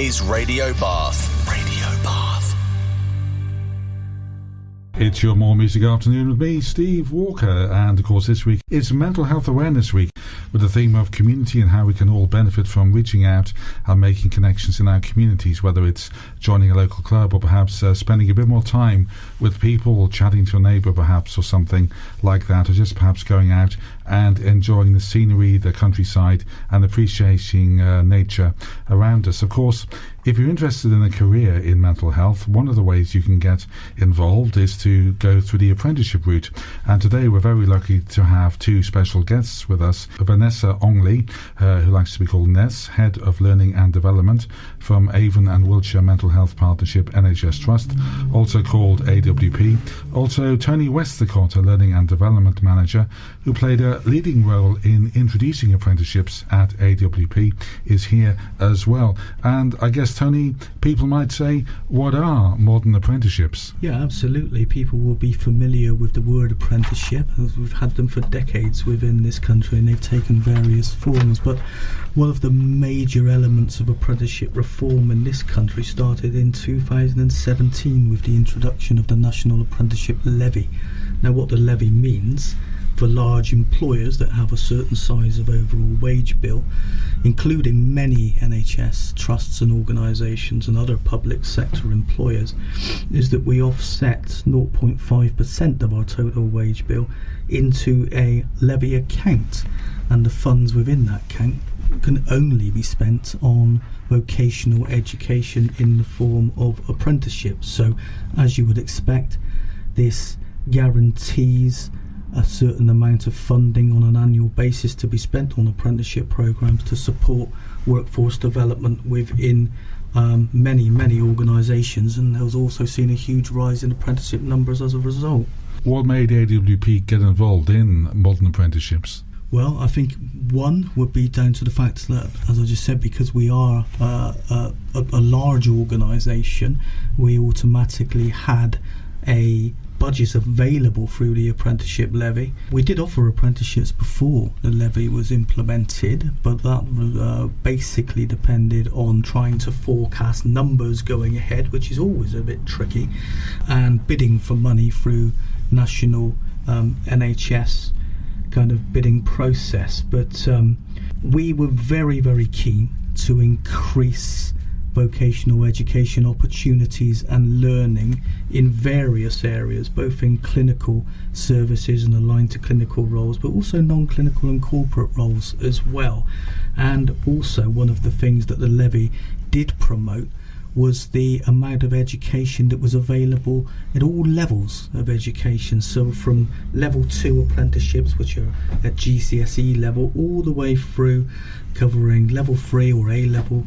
is Radio Bath. Radio Bath. It's your More Music Afternoon with me, Steve Walker, and of course this week it's Mental Health Awareness Week with the theme of community and how we can all benefit from reaching out and making connections in our communities, whether it's joining a local club or perhaps spending a bit more time with people or chatting to a neighbour perhaps or something like that, or just perhaps going out and enjoying the scenery, the countryside, and appreciating nature around us. Of course, if you're interested in a career in mental health, one of the ways you can get involved is to go through the apprenticeship route. And today we're very lucky to have two special guests with us. Vanessa Ongley, who likes to be called Ness, Head of Learning and Development from Avon and Wiltshire Mental Health Partnership NHS Trust, also called AWP. Also Tony Westacott, a Learning and Development Manager, who played a leading role in introducing apprenticeships at AWP, is here as well. And I guess, Tony, people might say, what are modern apprenticeships? Yeah, absolutely. People will be familiar with the word apprenticeship, as we've had them for decades within this country, and they've taken various forms. But one of the major elements of apprenticeship reform in this country started in 2017 with the introduction of the National Apprenticeship Levy. Now, what the levy means for large employers that have a certain size of overall wage bill, including many NHS trusts and organisations and other public sector employers, is that we offset 0.5% of our total wage bill into a levy account, and the funds within that account can only be spent on vocational education in the form of apprenticeships. So, as you would expect, this guarantees a certain amount of funding on an annual basis to be spent on apprenticeship programs to support workforce development within many organisations, and there was also seen a huge rise in apprenticeship numbers as a result. What made AWP get involved in modern apprenticeships? Well, I think one would be down to the fact that, as I just said, because we are a large organisation, we automatically had a budget available through the apprenticeship levy. We did offer apprenticeships before the levy was implemented, but that basically depended on trying to forecast numbers going ahead, which is always a bit tricky, and bidding for money through national NHS kind of bidding process. But we were very, very keen to increase vocational education opportunities and learning in various areas, both in clinical services and aligned to clinical roles, but also non-clinical and corporate roles as well. And also one of the things that the levy did promote was the amount of education that was available at all levels of education. So from level 2 apprenticeships, which are at GCSE level, all the way through covering level 3 or A-level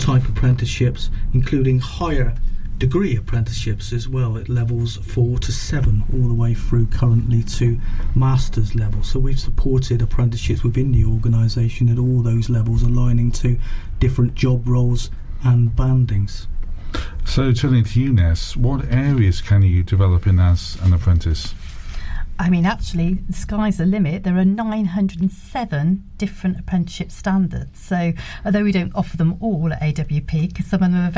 type apprenticeships, including higher degree apprenticeships as well at levels 4 to 7, all the way through currently to master's level. So we've supported apprenticeships within the organisation at all those levels, aligning to different job roles and bandings. So turning to you, Ness, what areas can you develop in as an apprentice? I mean, actually, the sky's the limit. There are 907 different apprenticeship standards. So, although we don't offer them all at AWP, because some of them are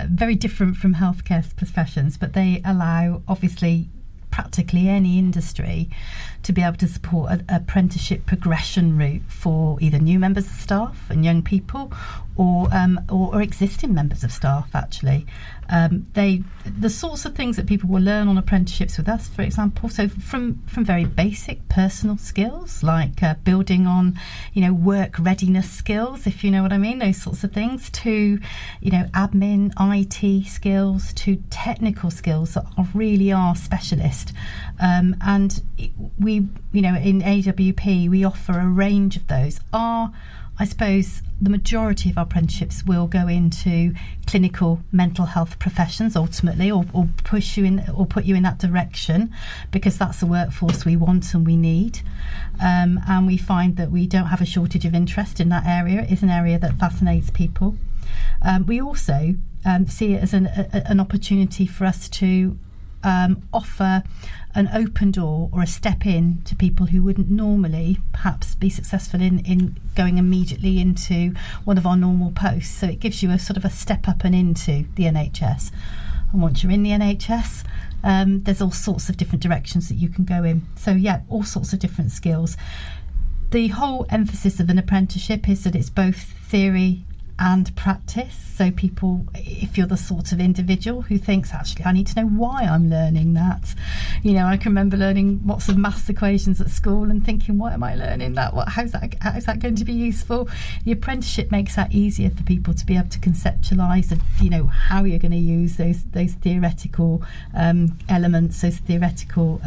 very different from healthcare professions, but they allow, obviously, practically any industry to be able to support an apprenticeship progression route for either new members of staff and young people, or existing members of staff. Actually, the sorts of things that people will learn on apprenticeships with us, for example, so from very basic personal skills like building on, work readiness skills, if you know what I mean, those sorts of things, to admin, IT skills, to technical skills that really are specialist. And we, in AWP, we offer a range of those. I suppose the majority of our apprenticeships will go into clinical mental health professions ultimately, or push you in, or put you in that direction, because that's the workforce we want and we need. And we find that we don't have a shortage of interest in that area. It is an area that fascinates people. We also see it as an opportunity for us to offer an open door or a step in to people who wouldn't normally perhaps be successful in going immediately into one of our normal posts. So it gives you a sort of a step up and into the NHS. And once you're in the NHS, there's all sorts of different directions that you can go in. So yeah, all sorts of different skills. The whole emphasis of an apprenticeship is that it's both theory and practice. So people, if you're the sort of individual who thinks, actually, I need to know why I'm learning that. I can remember learning lots of maths equations at school and thinking, why am I learning that? How's that going to be useful? The apprenticeship makes that easier for people to be able to conceptualise and, how you're going to use those theoretical elements, those theoretical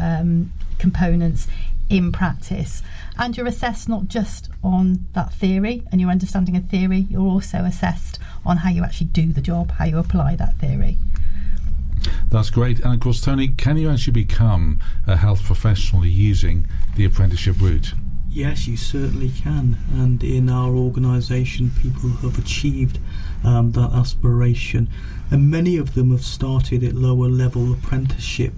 components in practice. And you're assessed not just on that theory and your understanding of theory, you're also assessed on how you actually do the job, how you apply that theory. That's great. And of course, Tony, can you actually become a health professional using the apprenticeship route? Yes, you certainly can. And in our organisation, people have achieved that aspiration. And many of them have started at lower level apprenticeship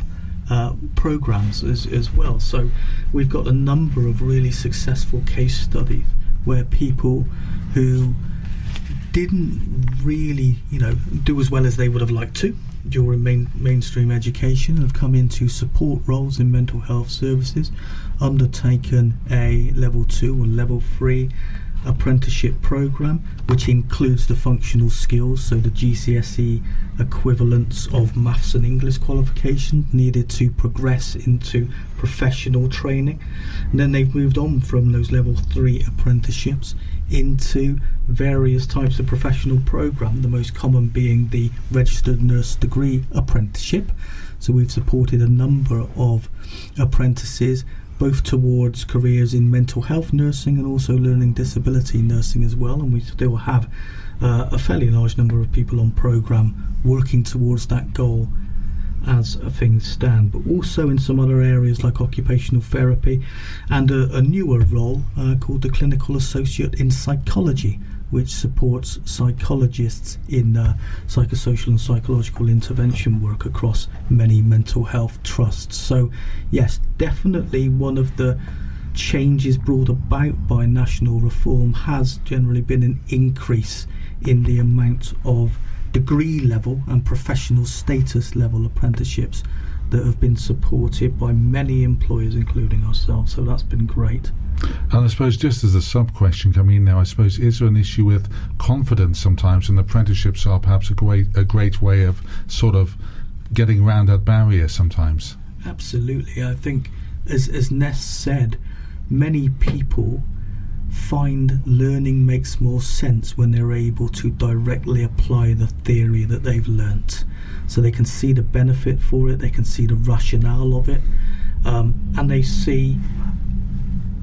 programs as well. So we've got a number of really successful case studies where people who didn't really do as well as they would have liked to during mainstream education have come into support roles in mental health services, undertaken a level 2 or level 3 apprenticeship program, which includes the functional skills, so the GCSE equivalents of maths and English qualifications needed to progress into professional training. And then they've moved on from those level 3 apprenticeships into various types of professional program, the most common being the registered nurse degree apprenticeship. So we've supported a number of apprentices both towards careers in mental health nursing and also learning disability nursing as well, and we still have a fairly large number of people on programme working towards that goal as things stand, but also in some other areas like occupational therapy and a newer role called the Clinical Associate in Psychology, which supports psychologists in psychosocial and psychological intervention work across many mental health trusts. So yes, definitely one of the changes brought about by national reform has generally been an increase in the amount of degree level and professional status level apprenticeships that have been supported by many employers, including ourselves. So that's been great. And I suppose just as a sub-question coming in now, I suppose, is there an issue with confidence sometimes, and apprenticeships are perhaps a great way of sort of getting around that barrier sometimes? Absolutely. I think, as Ness said, many people find learning makes more sense when they're able to directly apply the theory that they've learnt. So they can see the benefit for it, they can see the rationale of it, and they see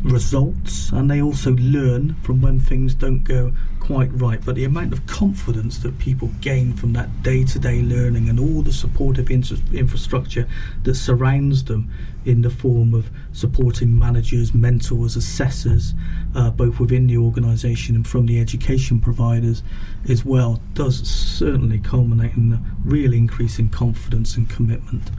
results, and they also learn from when things don't go quite right. But the amount of confidence that people gain from that day-to-day learning and all the supportive infrastructure that surrounds them in the form of supporting managers, mentors, assessors, both within the organisation and from the education providers as well, does certainly culminate in a real increase in confidence and commitment.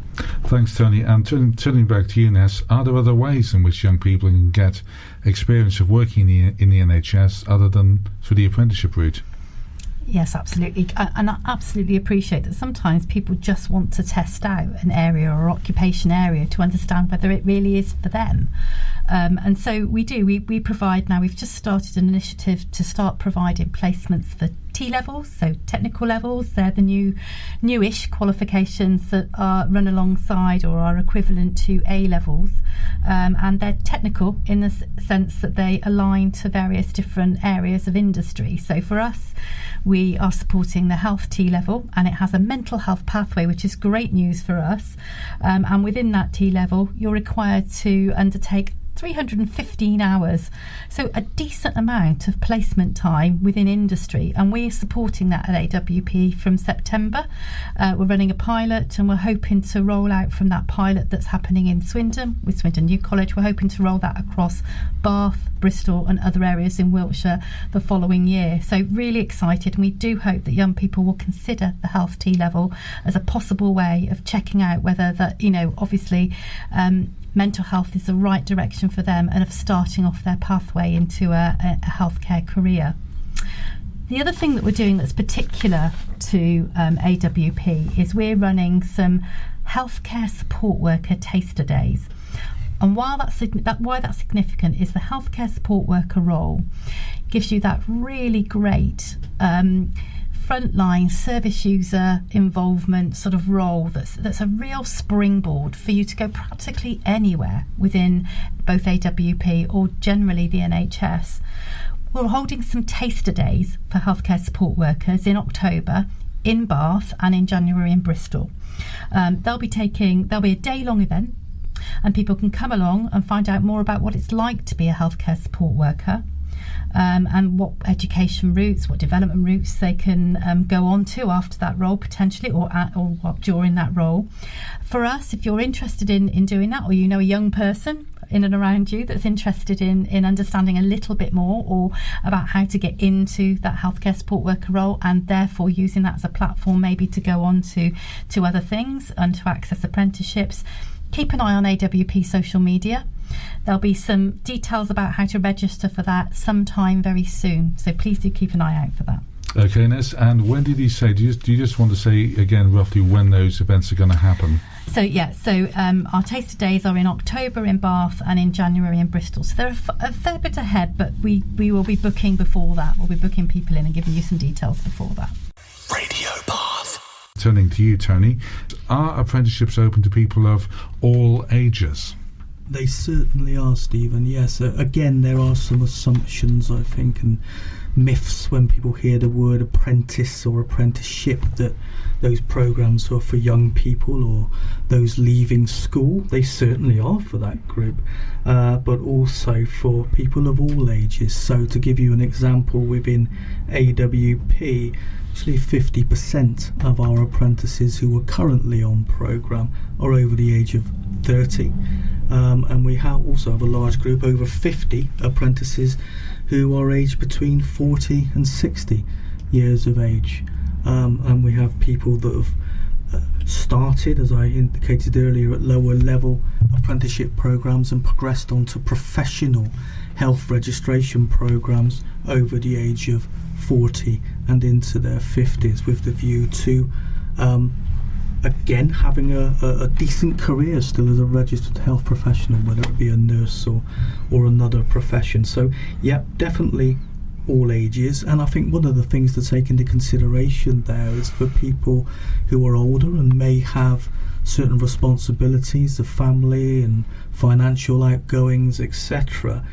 Thanks, Tony. And turning back to you, Ness, are there other ways in which young people can get experience of working in the NHS other than through the apprenticeship route? Yes, absolutely. And I absolutely appreciate that sometimes people just want to test out an area or occupation area to understand whether it really is for them. And so we do. We provide now, we've just started an initiative to start providing placements for T-levels, so technical levels. They're the newish qualifications that are run alongside or are equivalent to A-levels. And they're technical in the sense that they align to various different areas of industry. So for us, we are supporting the health T-level, and it has a mental health pathway, which is great news for us. And within that T-level, you're required to undertake 315 hours, so a decent amount of placement time within industry, and we're supporting that at AWP from September. We're running a pilot, and we're hoping to roll out from that pilot that's happening in Swindon with Swindon New College. We're hoping to roll that across Bath, Bristol and other areas in Wiltshire the following year. So really excited, and we do hope that young people will consider the Health T level as a possible way of checking out whether that, obviously mental health is the right direction for them, and of starting off their pathway into a healthcare career. The other thing that we're doing that's particular to AWP is we're running some healthcare support worker taster days. And why that's significant is the healthcare support worker role gives you that really great frontline service user involvement sort of role that's a real springboard for you to go practically anywhere within both AWP or generally the NHS. We're holding some taster days for healthcare support workers in October in Bath and in January in Bristol. There'll be a day-long event, and people can come along and find out more about what it's like to be a healthcare support worker, and what education routes, what development routes they can go on to after that role potentially, or during that role. For us, if you're interested in doing that, or you know a young person in and around you that's interested in understanding a little bit more or about how to get into that healthcare support worker role, and therefore using that as a platform maybe to go on to other things and to access apprenticeships, keep an eye on AWP social media. There'll be some details about how to register for that sometime very soon, so please do keep an eye out for that. Okay, Ness, and when did he say, do you just want to say again roughly when those events are going to happen? So our taster days are in October in Bath and in January in Bristol, so they're a fair bit ahead, but we will be booking before that. We'll be booking people in and giving you some details before that. Radio Bath. Turning to you, Tony, are apprenticeships open to people of all ages? They certainly are, Stephen. Yes, again, there are some assumptions, I think, and myths when people hear the word apprentice or apprenticeship, that those programs are for young people or those leaving school. They certainly are for that group, but also for people of all ages. So to give you an example, within AWP, actually 50% of our apprentices who are currently on programme are over the age of 30, and we also have a large group, over 50 apprentices who are aged between 40 and 60 years of age, and we have people that have started, as I indicated earlier, at lower level apprenticeship programmes and progressed on to professional health registration programmes over the age of 40 and into their 50s, with the view to again having a decent career still as a registered health professional, whether it be a nurse or another profession. So yeah, definitely all ages. And I think one of the things to take into consideration there is for people who are older and may have certain responsibilities of family and financial outgoings, etc.,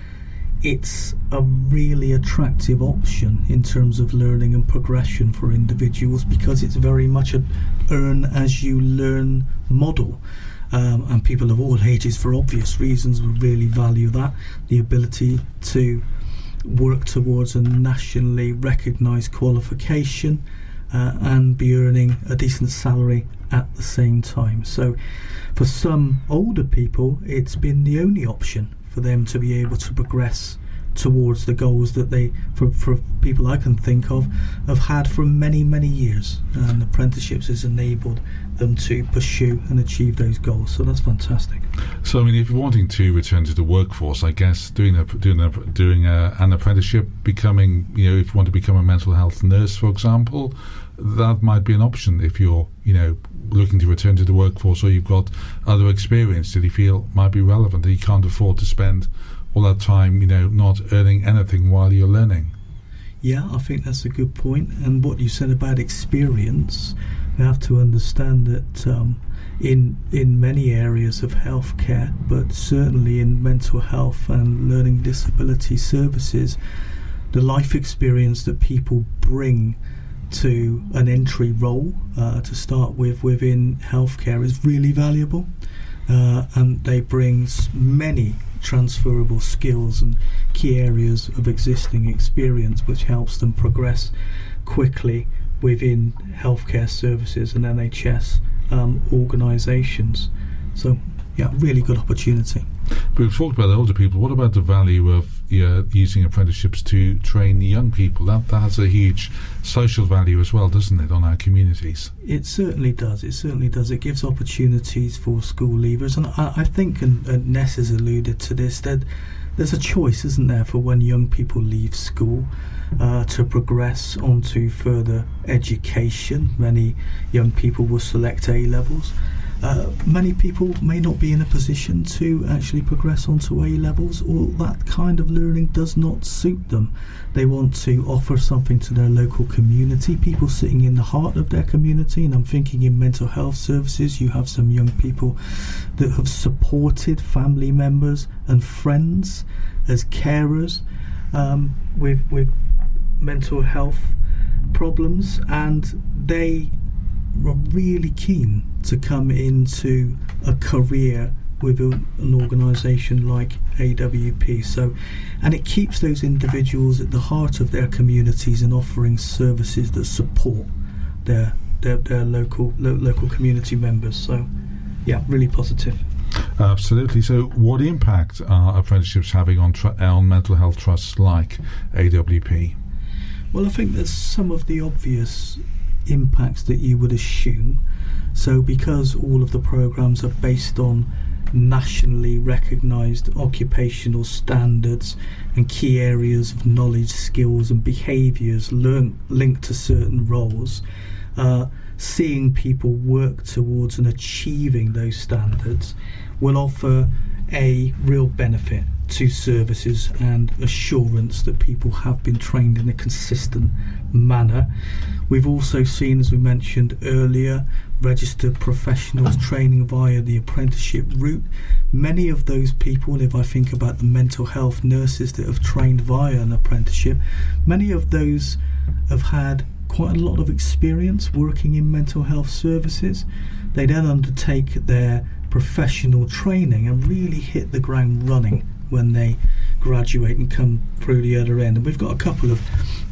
it's a really attractive option in terms of learning and progression for individuals, because it's very much an earn as you learn model, and people of all ages, for obvious reasons, will really value that, the ability to work towards a nationally recognised qualification and be earning a decent salary at the same time. So for some older people, it's been the only option for them to be able to progress towards the goals that they, for people I can think of, have had for many, many years, and apprenticeships has enabled them to pursue and achieve those goals. So that's fantastic. So I mean, if you're wanting to return to the workforce, I guess doing an apprenticeship, becoming, if you want to become a mental health nurse, for example, that might be an option if you're looking to return to the workforce, or you've got other experience that you feel might be relevant, that you can't afford to spend all that time not earning anything while you're learning. Yeah, I think that's a good point. And what you said about experience, we have to understand that in many areas of healthcare, but certainly in mental health and learning disability services, the life experience that people bring to an entry role to start with within healthcare is really valuable, and they bring many transferable skills and key areas of existing experience, which helps them progress quickly within healthcare services and NHS organisations. So, yeah, really good opportunity. But we've talked about older people. What about the value of using apprenticeships to train young people? That has a huge social value as well, doesn't it, on our communities? It certainly does. It gives opportunities for school leavers. And I think, and Ness has alluded to this, that there's a choice, isn't there, for when young people leave school to progress onto further education. Many young people will select A-levels. Many people may not be in a position to actually progress onto A-levels, or that kind of learning does not suit them. They want to offer something to their local community, people sitting in the heart of their community. And I'm thinking in mental health services, you have some young people that have supported family members and friends as carers with mental health problems, and they are really keen to come into a career with an organisation like AWP. So, and it keeps those individuals at the heart of their communities and offering services that support their local community members. So, yeah, really positive. Absolutely. So, what impact are apprenticeships having on mental health trusts like AWP? Well, I think there's some of the obvious impacts that you would assume. So because all of the programs are based on nationally recognised occupational standards and key areas of knowledge, skills and behaviours linked to certain roles, seeing people work towards and achieving those standards will offer a real benefit to services and assurance that people have been trained in a consistent manner. We've also seen, as we mentioned earlier, registered professionals training via the apprenticeship route. Many of those people, if I think about the mental health nurses that have trained via an apprenticeship, many of those have had quite a lot of experience working in mental health services. They then undertake their professional training and really hit the ground running when they graduate and come through the other end. And we've got a couple of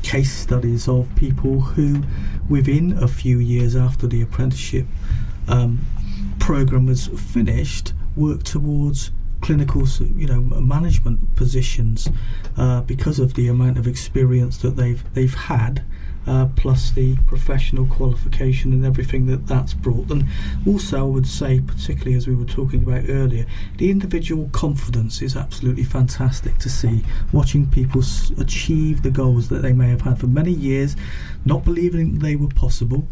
case studies of people who, within a few years after the apprenticeship program was finished, worked towards clinical, management positions because of the amount of experience that they've had. Plus the professional qualification and everything that's brought. And also I would say, particularly as we were talking about earlier, the individual confidence is absolutely fantastic to see, watching people achieve the goals that they may have had for many years, not believing they were possible,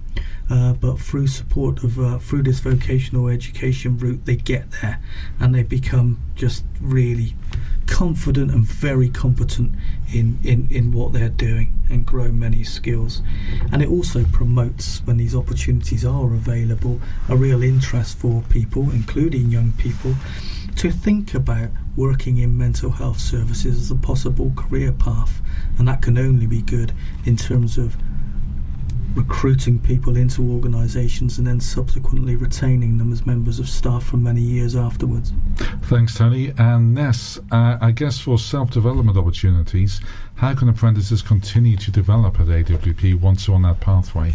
but through support of through this vocational education route they get there and they become just really confident and very competent in what they're doing and grow many skills. And it also promotes, when these opportunities are available, a real interest for people, including young people, to think about working in mental health services as a possible career path. And that can only be good in terms of recruiting people into organisations and then subsequently retaining them as members of staff for many years afterwards. Thanks, Tony. And Ness, I guess for self-development opportunities, how can apprentices continue to develop at AWP once they're on that pathway?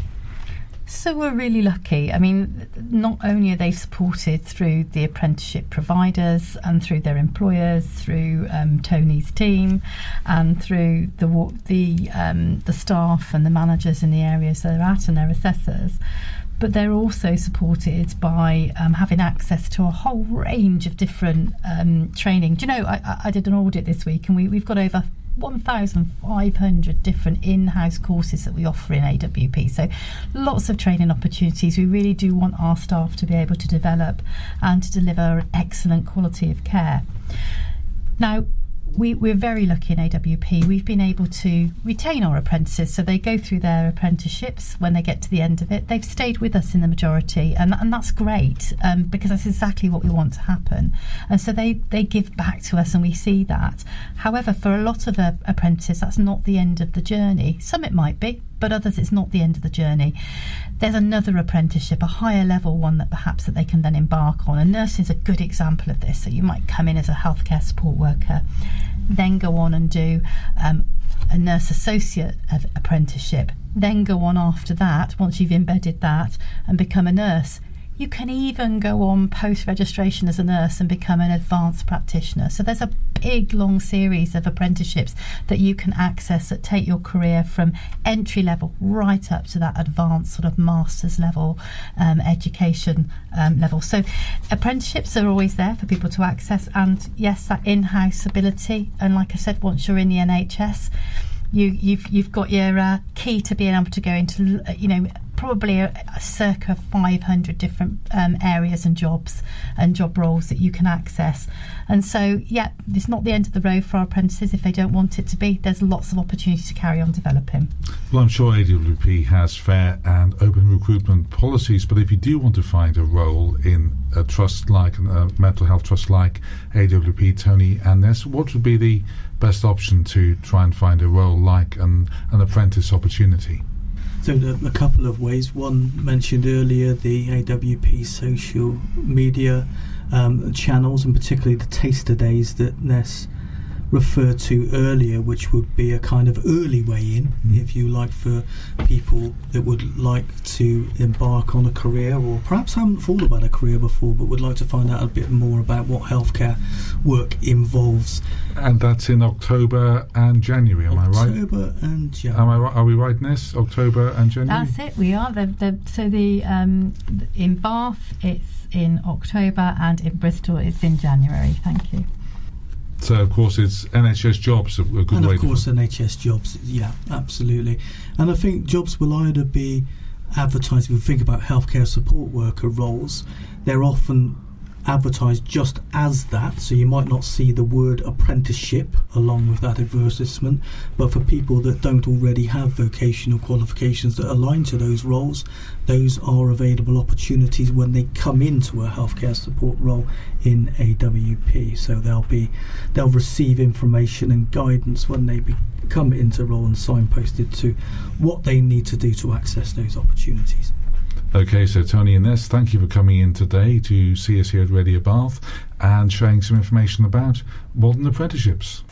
So we're really lucky. I mean, not only are they supported through the apprenticeship providers and through their employers, through Tony's team, and through the staff and the managers in the areas they're at and their assessors, but they're also supported by having access to a whole range of different training. Do you know, I did an audit this week, and we've got over 1,500 different in-house courses that we offer in AWP, so lots of training opportunities. We really do want our staff to be able to develop and to deliver an excellent quality of care. Now, we're very lucky in AWP. We've been able to retain our apprentices, so they go through their apprenticeships. When they get to the end of it, they've stayed with us in the majority, and that's great, because that's exactly what we want to happen. And so they give back to us, and we see that. However, for a lot of apprentices, that's not the end of the journey. Some it might be, but others it's not the end of the journey. there's another apprenticeship, a higher level one that perhaps that they can then embark on. And nursing is a good example of this. So you might come in as a healthcare support worker, then go on and do a nurse associate apprenticeship, then go on after that, once you've embedded that, and become a nurse. You can even go on post-registration as a nurse and become an advanced practitioner. So there's a big, long series of apprenticeships that you can access that take your career from entry level right up to that advanced sort of master's level education level. So apprenticeships are always there for people to access, and yes, that in-house ability. And like I said, once you're in the NHS, you've got your key to being able to go into, probably a circa 500 different areas and jobs and job roles that you can access. And so, yeah, it's not the end of the road for our apprentices if they don't want it to be. There's lots of opportunity to carry on developing. Well, I'm sure AWP has fair and open recruitment policies, but if you do want to find a role in a trust like a mental health trust like AWP, Tony and Ness, what would be the best option to try and find a role like an apprentice opportunity? So a couple of ways. One, mentioned earlier, the AWP social media channels, and particularly the taster days that Ness referred to earlier, which would be a kind of early way in, if you like, for people that would like to embark on a career, or perhaps haven't thought about a career before but would like to find out a bit more about what healthcare work involves. And that's in October and January, am I right? October and January. Are we right, Ness? October and January? That's it, we are. In Bath it's in October, and in Bristol it's in January. Thank you. So, of course, it's NHS jobs, a good way to... And, of course, NHS jobs, yeah, absolutely. And I think jobs will either be advertised, if we think about healthcare support worker roles, they're often advertised just as that, so you might not see the word apprenticeship along with that advertisement, but for people that don't already have vocational qualifications that align to those roles, those are available opportunities when they come into a healthcare support role in AWP. So they'll receive information and guidance when they come into role and signposted to what they need to do to access those opportunities. Okay, so Tony and Ness, thank you for coming in today to see us here at Radio Bath and sharing some information about modern apprenticeships.